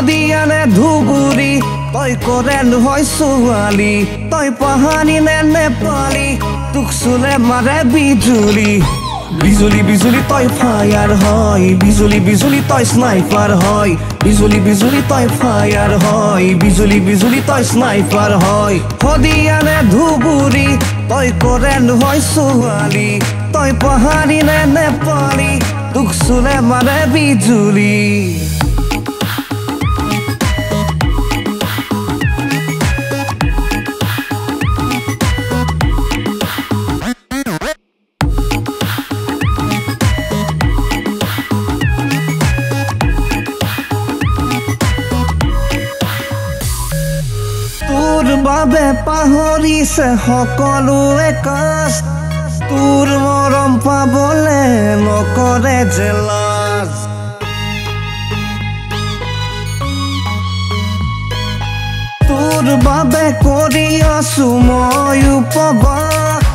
হদিয়ানে ধুবুৰি তই কৰেল হয় ছোৱালী তই পাহানি নে নেপালী তোক চুলে মাৰে বিজুলী বিজুলী বিজুলী তই ফায়ার হয় বিজুলী বিজুলী তই স্নাইপার হয় বিজুলী বিজুলী তই ফায়ার হয় বিজুলী বিজুলী তই স্নাইপার হয় হদিয়ানে ধুবুরি তই কৰেল হয় ছোৱালী তই পাহানি নে নেপালী তোক চুলে মাৰে বিজুলী তোৰ বাবে পাহৰিছে সকলোৱে কাজ তোৰ মৰম পাবলে নকৰে যে লাজ তোৰ বাবে কৰি আছো মই উপবাস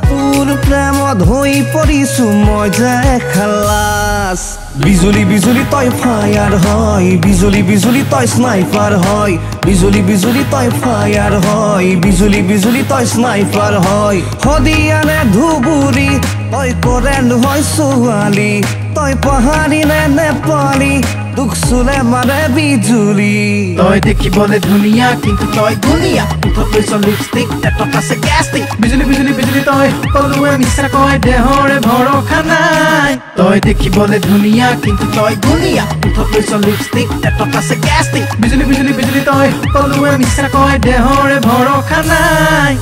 তোৰ প্ৰেমত হৈ পৰিছো মই যে খালাস বিজুলী বিজুলী তই ফায়ার হয় বিজুলী বিজুলী তই স্নাইপার হয় বিজুলী বিজুলী তই ফায়ার হয় বিজুলী বিজুলী তই স্নাইপার হয় হদিয়ানে ধুবুরি তই কৰেল হয় ছোৱালী তই পাহানি নে নেপালী তোক চুলে মাৰে বিজুলী তই দেখিবলে ধুনীয়া কিন্তু তই গুণীয়া মুঠত লৈছ লিপষ্টিক পেটত আছে গ্যাষ্টিক বিজুলী বিজুলী বিজুলী তই সকলোৱে মিছা কয় দেহৰে ভৰসা নাই তই দেখিবলে ধুনীয়া কিন্তু তই গুণীয়া মুঠত লৈছ লিপষ্টিক পেটত আছে গ্যাষ্টিক বিজুলী বিজুলী বিজুলী তই সকলোৱে মিছা কয় দেহৰে ভৰসা নাই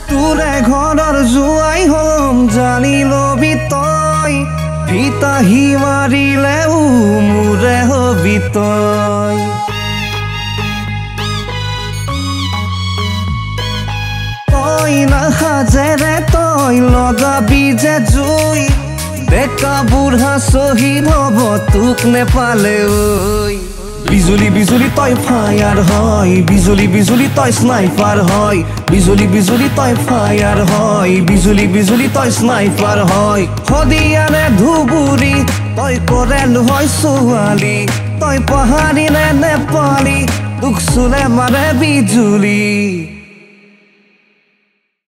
তোৰে ঘৰৰ জোৱাই হম জানি লবি তই ভিতাহি মাৰিলেও মোৰে হবি তই তই নাসাজেৰে তই লগাবি যে জুই ডেকা বুঢ়া শ্বহীদ হব তোক নেপালে ঐ বিজুলী বিজুলী তই ফায়ার হয় বিজুলী বিজুলী তই স্নাইপার হয় বিজুলী বিজুলী তই ফায়ার হয় বিজুলী বিজুলী তই স্নাইপার হয় হদিয়ানে ধুবুরি তই কৰেল হয় ছোৱালী তই পাহানি নে নেপালী তোক চুলে মাৰে বিজুলী